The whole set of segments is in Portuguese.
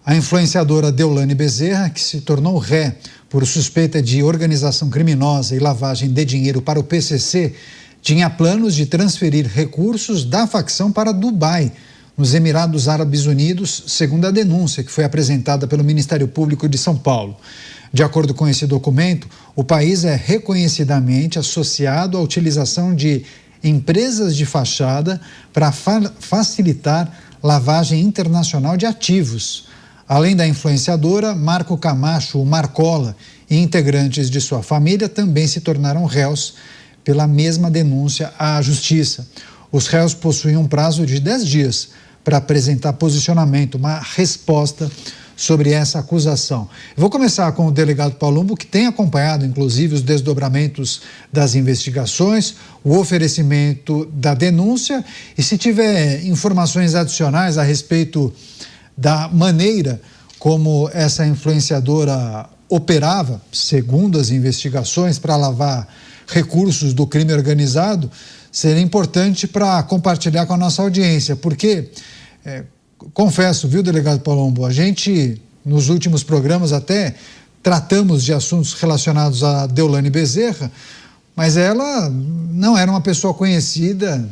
A influenciadora Deolane Bezerra, que se tornou ré por suspeita de organização criminosa e lavagem de dinheiro para o PCC, tinha planos de transferir recursos da facção para Dubai, nos Emirados Árabes Unidos, segundo a denúncia que foi apresentada pelo Ministério Público de São Paulo. De acordo com esse documento, o país é reconhecidamente associado à utilização de empresas de fachada para facilitar lavagem internacional de ativos. Além da influenciadora, Marco Camacho, o Marcola, e integrantes de sua família também se tornaram réus pela mesma denúncia à Justiça. Os réus possuem um prazo de 10 dias para apresentar posicionamento, uma resposta sobre essa acusação. Eu vou começar com o delegado Palumbo, que tem acompanhado, inclusive, os desdobramentos das investigações, o oferecimento da denúncia, e se tiver informações adicionais a respeito da maneira como essa influenciadora operava, segundo as investigações, para lavar recursos do crime organizado, seria importante para compartilhar com a nossa audiência, porque, confesso, viu, delegado Palumbo, a gente, nos últimos programas até tratamos de assuntos relacionados a Deolane Bezerra, mas ela não era uma pessoa conhecida,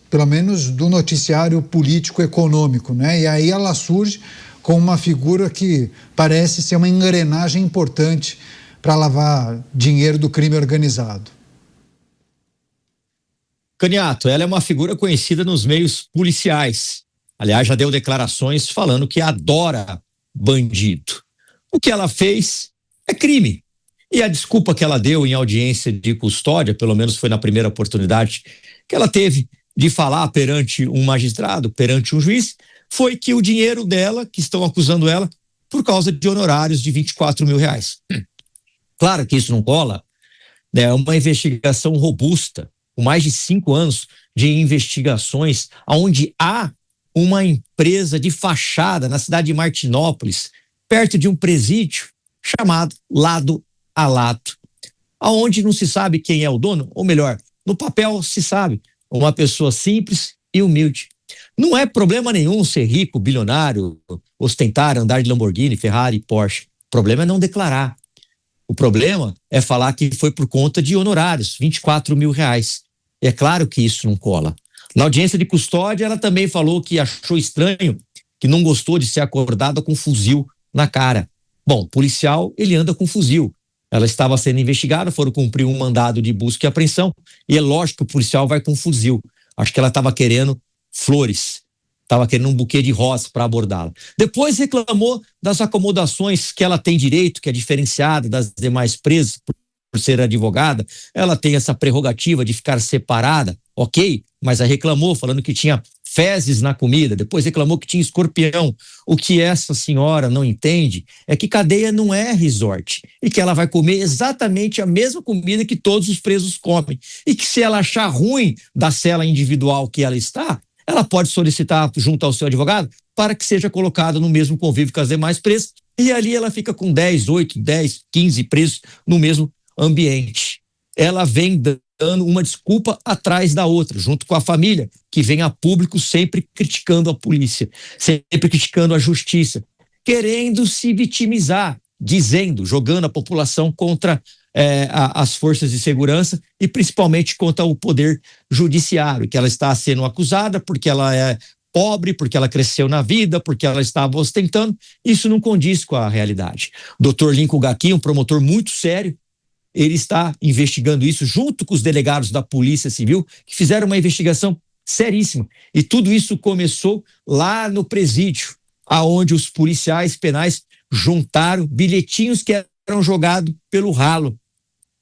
pelo menos do noticiário político-econômico, né? E aí ela surge como uma figura que parece ser uma engrenagem importante para lavar dinheiro do crime organizado. Caniato, ela é uma figura conhecida nos meios policiais. Aliás, já deu declarações falando que adora bandido. O que ela fez é crime. E a desculpa que ela deu em audiência de custódia, pelo menos foi na primeira oportunidade que ela teve de falar perante um magistrado, perante um juiz, foi que o dinheiro dela, que estão acusando ela, por causa de honorários de R$24 mil. Claro que isso não cola, né? É uma investigação robusta, com mais de 5 anos de investigações, onde há uma empresa de fachada na cidade de Martinópolis, perto de um presídio chamado Lado a Lado, aonde não se sabe quem é o dono, ou melhor, no papel se sabe, uma pessoa simples e humilde. Não é problema nenhum ser rico, bilionário, ostentar, andar de Lamborghini, Ferrari, Porsche. O problema é não declarar. O problema é falar que foi por conta de honorários, R$24 mil. E é claro que isso não cola. Na audiência de custódia, ela também falou que achou estranho, que não gostou de ser acordada com um fuzil na cara. Bom, policial, ele anda com fuzil. Ela estava sendo investigada, foram cumprir um mandado de busca e apreensão, e é lógico que o policial vai com fuzil. Acho que ela estava querendo flores, estava querendo um buquê de rosa para abordá-la. Depois reclamou das acomodações que ela tem direito, que é diferenciada das demais presas, por ser advogada, ela tem essa prerrogativa de ficar separada, ok, mas aí reclamou, falando que tinha fezes na comida, depois reclamou que tinha escorpião. O que essa senhora não entende é que cadeia não é resort e que ela vai comer exatamente a mesma comida que todos os presos comem, e que se ela achar ruim da cela individual que ela está, ela pode solicitar junto ao seu advogado para que seja colocada no mesmo convívio que as demais presas, e ali ela fica com 10, 8, 10, 15 presos no mesmo ambiente. Ela vem dando uma desculpa atrás da outra, junto com a família, que vem a público sempre criticando a polícia, sempre criticando a justiça, querendo se vitimizar, dizendo, jogando a população contra as forças de segurança e principalmente contra o poder judiciário, que ela está sendo acusada porque ela é pobre, porque ela cresceu na vida, porque ela estava ostentando. Isso não condiz com a realidade. O Dr. Lincoln Gaqui, um promotor muito sério, ele está investigando isso junto com os delegados da Polícia Civil, que fizeram uma investigação seríssima. E tudo isso começou lá no presídio, aonde os policiais penais juntaram bilhetinhos que eram jogados pelo ralo.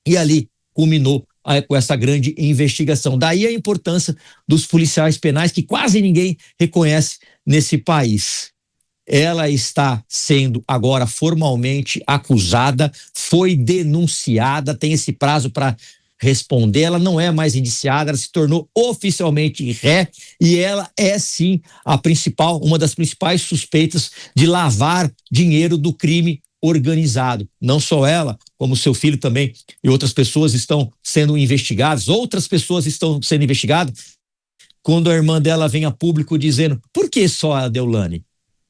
E ali culminou com essa grande investigação. Daí a importância dos policiais penais, que quase ninguém reconhece nesse país. Ela está sendo agora formalmente acusada, foi denunciada, tem esse prazo para responder. Ela não é mais indiciada, ela se tornou oficialmente ré e ela é sim uma das principais suspeitas de lavar dinheiro do crime organizado. Não só ela, como seu filho também e outras pessoas estão sendo investigadas, outras pessoas estão sendo investigadas. Quando a irmã dela vem a público dizendo: por que só a Deolane?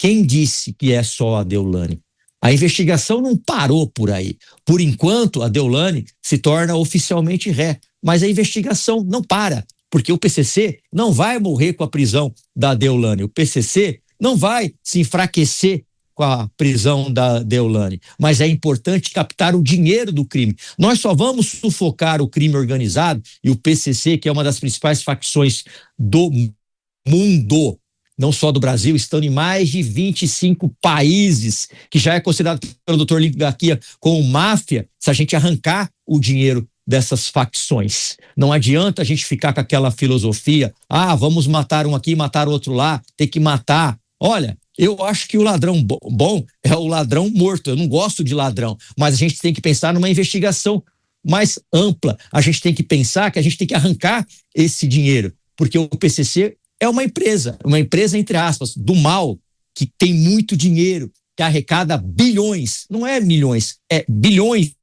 Quem disse que é só a Deolane? A investigação não parou por aí. Por enquanto, a Deolane se torna oficialmente ré, mas a investigação não para, porque o PCC não vai morrer com a prisão da Deolane. O PCC não vai se enfraquecer com a prisão da Deolane, mas é importante captar o dinheiro do crime. Nós só vamos sufocar o crime organizado e o PCC, que é uma das principais facções do mundo, não só do Brasil, estando em mais de 25 países, que já é considerado pelo Dr. Lincoln Gaquia como máfia, se a gente arrancar o dinheiro dessas facções. Não adianta a gente ficar com aquela filosofia, vamos matar um aqui, matar o outro lá, tem que matar. Olha, eu acho que o ladrão bom é o ladrão morto, eu não gosto de ladrão, mas a gente tem que pensar numa investigação mais ampla, a gente tem que pensar que a gente tem que arrancar esse dinheiro, porque o PCC é uma empresa entre aspas, do mal, que tem muito dinheiro, que arrecada bilhões, não é milhões, é bilhões,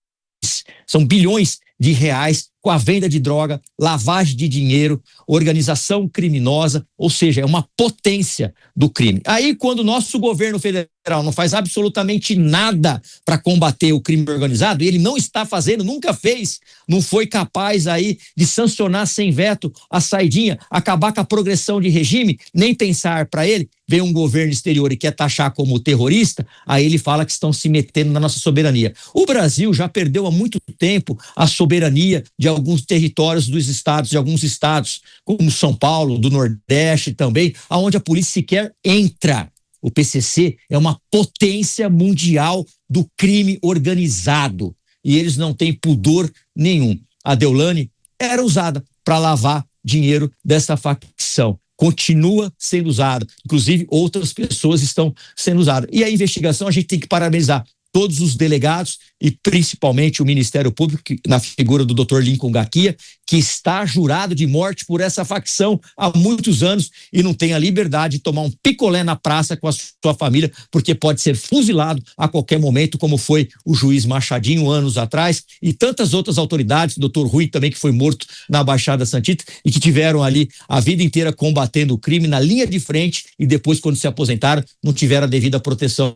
são bilhões de reais com a venda de droga, lavagem de dinheiro, organização criminosa, ou seja, é uma potência do crime. Aí, quando o nosso governo federal não faz absolutamente nada para combater o crime organizado, e ele não está fazendo, nunca fez, não foi capaz aí de sancionar sem veto a saidinha, acabar com a progressão de regime, nem pensar para ele, vem um governo exterior e quer taxar como terrorista, aí ele fala que estão se metendo na nossa soberania. O Brasil já perdeu há muito tempo a soberania de alguns territórios dos estados, de alguns estados, como São Paulo, do Nordeste também, aonde a polícia sequer entra. O PCC é uma potência mundial do crime organizado e eles não têm pudor nenhum. A Deolane era usada para lavar dinheiro dessa facção. Continua sendo usada, inclusive outras pessoas estão sendo usadas. E a investigação, a gente tem que parabenizar todos os delegados e principalmente o Ministério Público, na figura do Dr. Lincoln Gaquia, que está jurado de morte por essa facção há muitos anos e não tem a liberdade de tomar um picolé na praça com a sua família, porque pode ser fuzilado a qualquer momento, como foi o juiz Machadinho anos atrás e tantas outras autoridades, o Dr. Rui também, que foi morto na Baixada Santista e que tiveram ali a vida inteira combatendo o crime na linha de frente e depois, quando se aposentaram, não tiveram a devida proteção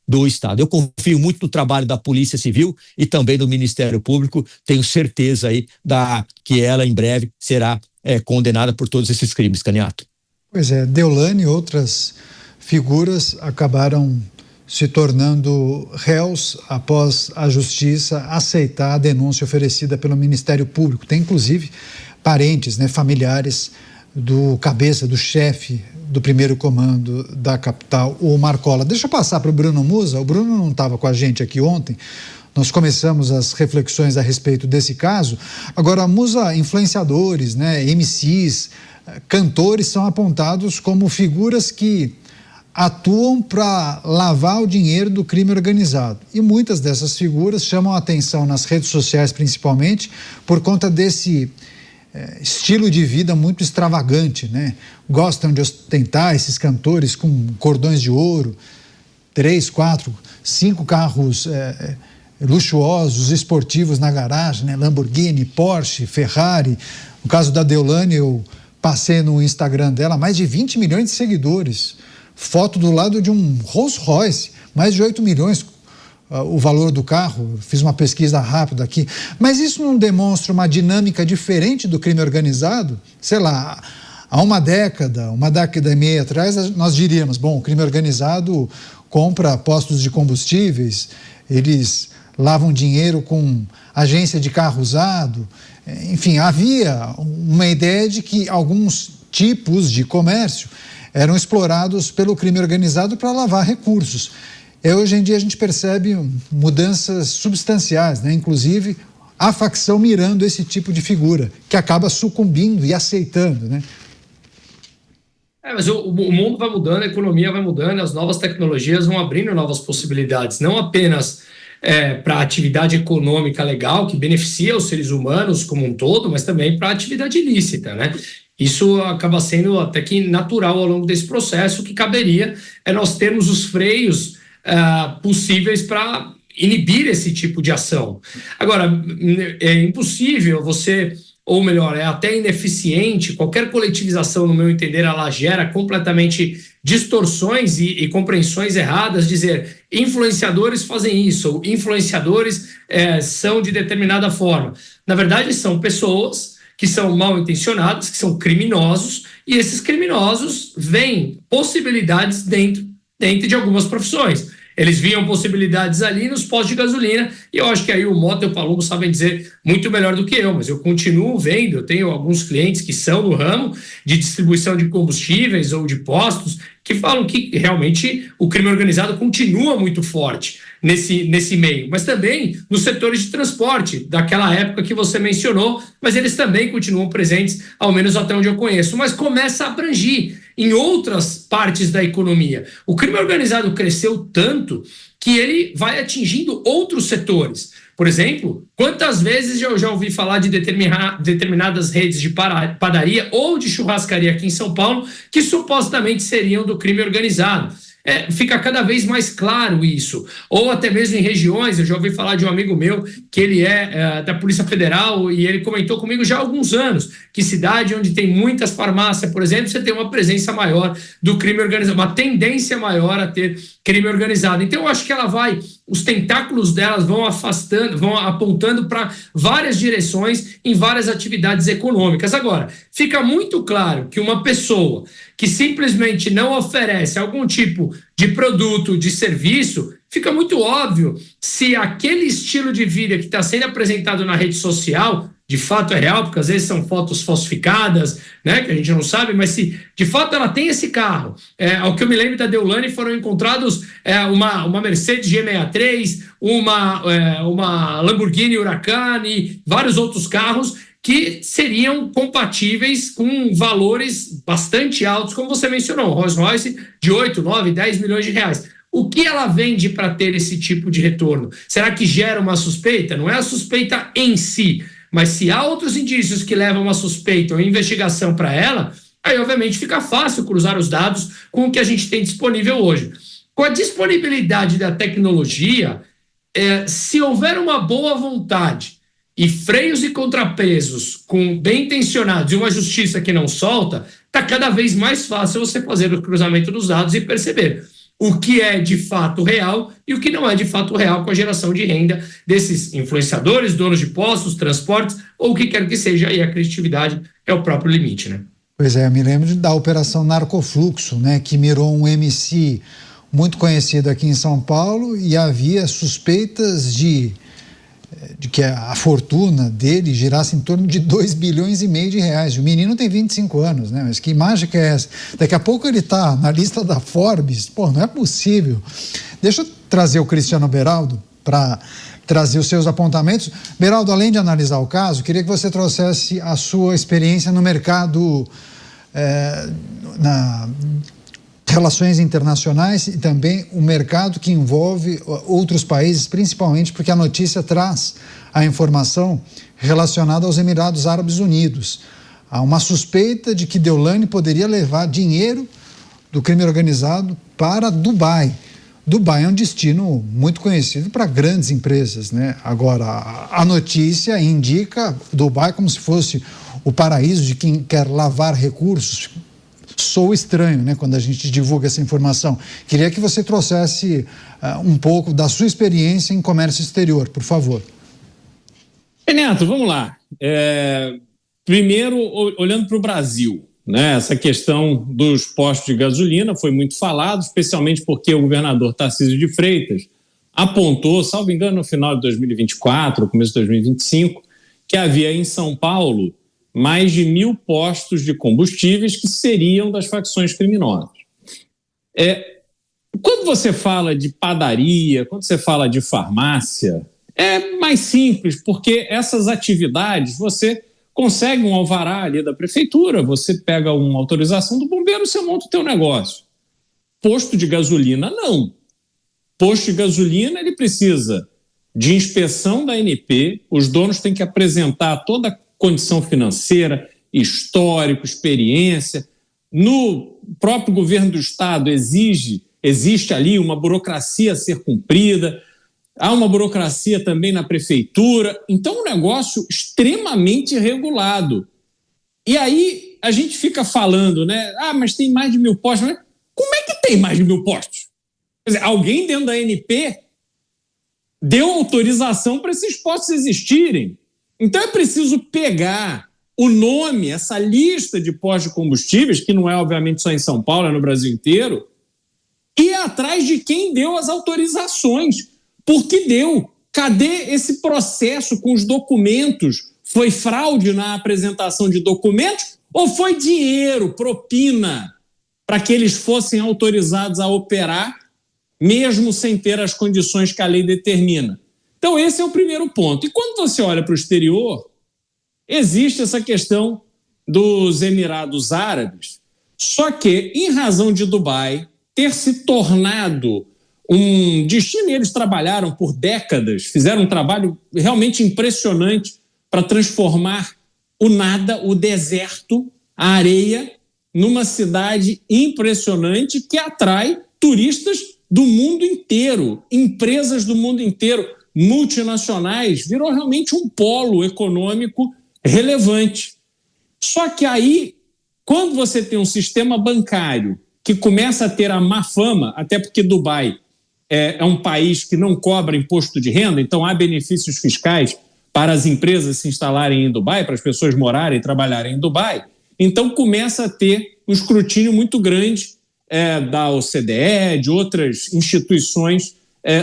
do Estado. Eu confio muito no trabalho da Polícia Civil e também do Ministério Público. Tenho certeza aí que ela em breve será condenada por todos esses crimes, Caniato. Pois é, Deolane e outras figuras acabaram se tornando réus após a Justiça aceitar a denúncia oferecida pelo Ministério Público. Tem inclusive parentes, familiares do cabeça, do chefe do primeiro comando da capital, o Marcola. Deixa eu passar para o Bruno Musa. O Bruno não estava com a gente aqui ontem. Nós começamos as reflexões a respeito desse caso. Agora, Musa, influenciadores, MCs, cantores são apontados como figuras que atuam para lavar o dinheiro do crime organizado. E muitas dessas figuras chamam a atenção nas redes sociais, principalmente, por conta desse estilo de vida muito extravagante, Gostam de ostentar esses cantores com cordões de ouro, 3, 4, 5 carros luxuosos, esportivos na garagem, Lamborghini, Porsche, Ferrari. No caso da Deolane, eu passei no Instagram dela, mais de 20 milhões de seguidores. Foto do lado de um Rolls Royce, mais de 8 milhões o valor do carro. Fiz uma pesquisa rápida aqui. Mas isso não demonstra uma dinâmica diferente do crime organizado? Sei lá, há uma década e meia atrás, nós diríamos, o crime organizado compra postos de combustíveis, eles lavam dinheiro com agência de carro usado. Enfim, havia uma ideia de que alguns tipos de comércio eram explorados pelo crime organizado para lavar recursos. Hoje em dia a gente percebe mudanças substanciais, inclusive a facção mirando esse tipo de figura, que acaba sucumbindo e aceitando, Mas o mundo vai mudando, a economia vai mudando, as novas tecnologias vão abrindo novas possibilidades, não apenas para a atividade econômica legal, que beneficia os seres humanos como um todo, mas também para a atividade ilícita, Isso acaba sendo até que natural ao longo desse processo. O que caberia é nós termos os freios possíveis para inibir esse tipo de ação. Agora, é impossível você, ou melhor, é até ineficiente, qualquer coletivização, no meu entender, ela gera completamente distorções e compreensões erradas, dizer influenciadores fazem isso, ou influenciadores são de determinada forma. Na verdade, são pessoas que são mal intencionados, que são criminosos, e esses criminosos veem possibilidades dentro de algumas profissões. Eles viam possibilidades ali nos postos de gasolina, e eu acho que aí o Mota e o Palumbo sabem dizer muito melhor do que eu, mas eu continuo vendo, eu tenho alguns clientes que são do ramo de distribuição de combustíveis ou de postos, que falam que realmente o crime organizado continua muito forte nesse meio, mas também nos setores de transporte, daquela época que você mencionou, mas eles também continuam presentes, ao menos até onde eu conheço, mas começa a abrangir em outras partes da economia. O crime organizado cresceu tanto que ele vai atingindo outros setores. Por exemplo, quantas vezes eu já ouvi falar de determinadas redes de padaria ou de churrascaria aqui em São Paulo que supostamente seriam do crime organizado. Fica cada vez mais claro isso. Ou até mesmo em regiões, eu já ouvi falar de um amigo meu que ele é da Polícia Federal e ele comentou comigo já há alguns anos que cidade onde tem muitas farmácias, por exemplo, você tem uma presença maior do crime organizado, uma tendência maior a ter crime organizado. Então eu acho que os tentáculos delas vão afastando, vão apontando para várias direções em várias atividades econômicas. Agora, fica muito claro que uma pessoa que simplesmente não oferece algum tipo de produto, de serviço, fica muito óbvio se aquele estilo de vida que está sendo apresentado na rede social de fato é real, porque às vezes são fotos falsificadas, né, que a gente não sabe, mas se de fato ela tem esse carro. Ao que eu me lembro da Deolane, foram encontrados uma Mercedes G63, uma Lamborghini Huracan e vários outros carros que seriam compatíveis com valores bastante altos, como você mencionou, Rolls Royce de 8, 9, 10 milhões de reais. O que ela vende para ter esse tipo de retorno? Será que gera uma suspeita? Não é a suspeita em si, mas se há outros indícios que levam uma suspeita ou investigação para ela, aí obviamente fica fácil cruzar os dados com o que a gente tem disponível hoje. Com a disponibilidade da tecnologia, se houver uma boa vontade e freios e contrapesos bem intencionados e uma justiça que não solta, está cada vez mais fácil você fazer o cruzamento dos dados e perceber o que é de fato real e o que não é de fato real com a geração de renda desses influenciadores, donos de postos, transportes, ou o que quer que seja, e a criatividade é o próprio limite, né? Pois é, eu me lembro da Operação Narcofluxo, né, que mirou um MC muito conhecido aqui em São Paulo e havia suspeitas de que a fortuna dele girasse em torno de 2,5 bilhões de reais. O menino tem 25 anos, né? Mas que mágica é essa? Daqui a pouco ele está na lista da Forbes. Pô, não é possível. Deixa eu trazer o Cristiano Beraldo para trazer os seus apontamentos. Beraldo, além de analisar o caso, queria que você trouxesse a sua experiência no mercado, relações internacionais e também o mercado que envolve outros países, principalmente porque a notícia traz a informação relacionada aos Emirados Árabes Unidos. Há uma suspeita de que Deolane poderia levar dinheiro do crime organizado para Dubai. Dubai é um destino muito conhecido para grandes empresas, né? Agora, a notícia indica Dubai como se fosse o paraíso de quem quer lavar recursos. Sou estranho, né, quando a gente divulga essa informação. Queria que você trouxesse um pouco da sua experiência em comércio exterior, por favor. Neto, vamos lá. Primeiro, olhando para o Brasil, né, essa questão dos postos de gasolina foi muito falado, especialmente porque o governador Tarcísio de Freitas apontou, salvo engano, no final de 2024, começo de 2025, que havia em São Paulo mais de 1.000 postos de combustíveis que seriam das facções criminosas. Quando você fala de padaria, quando você fala de farmácia, é mais simples, porque essas atividades você consegue um alvará ali da prefeitura, você pega uma autorização do bombeiro, você monta o teu negócio. Posto de gasolina, não. Posto de gasolina, ele precisa de inspeção da ANP, os donos têm que apresentar toda a condição financeira, histórico, experiência. No próprio governo do estado existe ali uma burocracia a ser cumprida, há uma burocracia também na prefeitura, então um negócio extremamente regulado. E aí a gente fica falando, né? Mas tem mais de 1.000 postos. Mas como é tem mais de 1.000 postos. Quer dizer, alguém dentro da ANP deu autorização para esses postos existirem. Então é preciso pegar o nome, essa lista de postos de combustíveis, que não é obviamente só em São Paulo, é no Brasil inteiro, e ir atrás de quem deu as autorizações. Por que deu? Cadê esse processo com os documentos? Foi fraude na apresentação de documentos ou foi dinheiro, propina, para que eles fossem autorizados a operar, mesmo sem ter as condições que a lei determina? Então, esse é o primeiro ponto. E quando você olha para o exterior, existe essa questão dos Emirados Árabes, só que, em razão de Dubai ter se tornado um destino, e eles trabalharam por décadas, fizeram um trabalho realmente impressionante para transformar o nada, o deserto, a areia, numa cidade impressionante que atrai turistas do mundo inteiro, empresas do mundo inteiro, multinacionais, virou realmente um polo econômico relevante. Só que aí, quando você tem um sistema bancário que começa a ter a má fama, até porque Dubai é um país que não cobra imposto de renda, então há benefícios fiscais para as empresas se instalarem em Dubai, para as pessoas morarem e trabalharem em Dubai, então começa a ter um escrutínio muito grande da OCDE, de outras instituições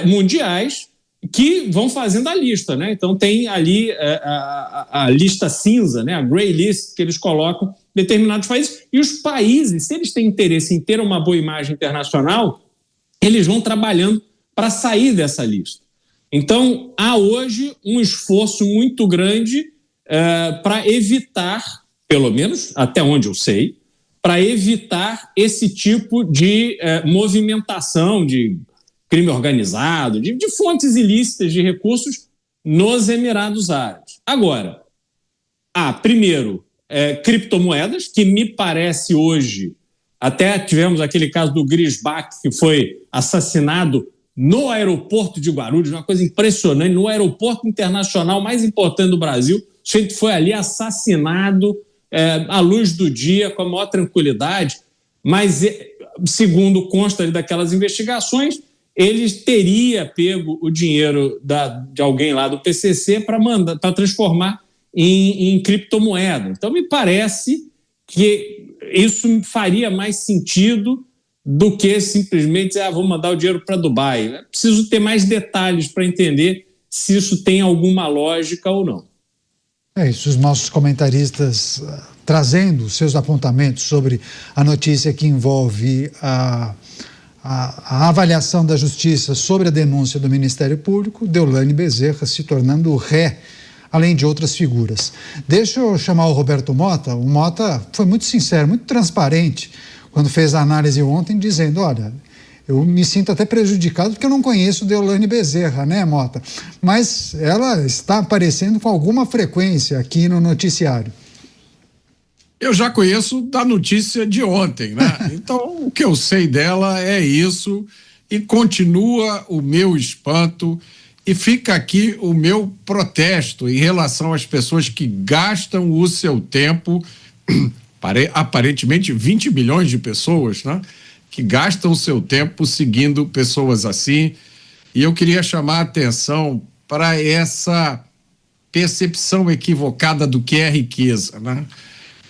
mundiais, que vão fazendo a lista, né? Então tem ali a lista cinza, né? A grey list, que eles colocam em determinados países, e os países, se eles têm interesse em ter uma boa imagem internacional, eles vão trabalhando para sair dessa lista. Então, há hoje um esforço muito grande para evitar, pelo menos até onde eu sei, para evitar esse tipo de movimentação de crime organizado, de fontes ilícitas de recursos nos Emirados Árabes. Agora, primeiro, criptomoedas, que me parece hoje, até tivemos aquele caso do Griesbach, que foi assassinado no aeroporto de Guarulhos, uma coisa impressionante, no aeroporto internacional mais importante do Brasil, o sujeito foi ali assassinado à luz do dia, com a maior tranquilidade, mas, segundo consta ali daquelas investigações, ele teria pego o dinheiro de alguém lá do PCC para transformar em criptomoeda. Então, me parece que isso faria mais sentido do que simplesmente dizer, vou mandar o dinheiro para Dubai. É preciso ter mais detalhes para entender se isso tem alguma lógica ou não. É isso, os nossos comentaristas trazendo seus apontamentos sobre a notícia que envolve a avaliação da Justiça sobre a denúncia do Ministério Público, Deolane Bezerra se tornando ré, além de outras figuras. Deixa eu chamar o Roberto Mota. O Mota foi muito sincero, muito transparente, quando fez a análise ontem, dizendo, olha, eu me sinto até prejudicado porque eu não conheço Deolane Bezerra, né, Mota? Mas ela está aparecendo com alguma frequência aqui no noticiário. Eu já conheço da notícia de ontem, né? Então, o que eu sei dela é isso, e continua o meu espanto, e fica aqui o meu protesto em relação às pessoas que gastam o seu tempo, aparentemente 20 milhões de pessoas, né? Que gastam o seu tempo seguindo pessoas assim, e eu queria chamar a atenção para essa percepção equivocada do que é riqueza, né?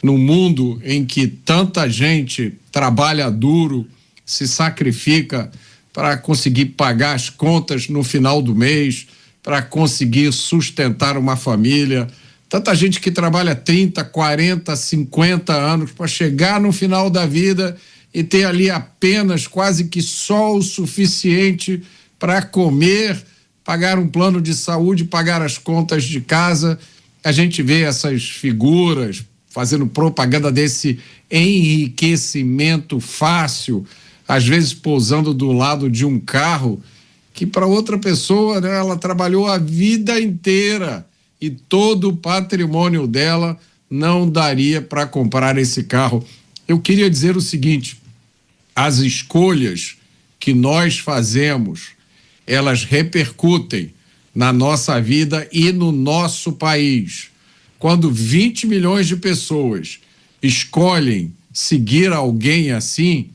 No mundo em que tanta gente trabalha duro, se sacrifica para conseguir pagar as contas no final do mês, para conseguir sustentar uma família, tanta gente que trabalha 30, 40, 50 anos para chegar no final da vida e ter ali apenas quase que só o suficiente para comer, pagar um plano de saúde, pagar as contas de casa. A gente vê essas figuras fazendo propaganda desse enriquecimento fácil, às vezes pousando do lado de um carro que para outra pessoa, né, ela trabalhou a vida inteira e todo o patrimônio dela não daria para comprar esse carro. Eu queria dizer o seguinte, as escolhas que nós fazemos, elas repercutem na nossa vida e no nosso país. Quando 20 milhões de pessoas escolhem seguir alguém assim,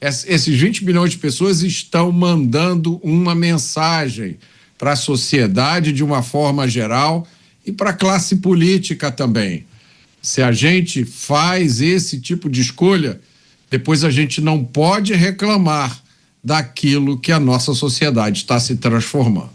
Esses 20 milhões de pessoas estão mandando uma mensagem para a sociedade de uma forma geral e para a classe política também. Se a gente faz esse tipo de escolha, depois a gente não pode reclamar daquilo que a nossa sociedade está se transformando.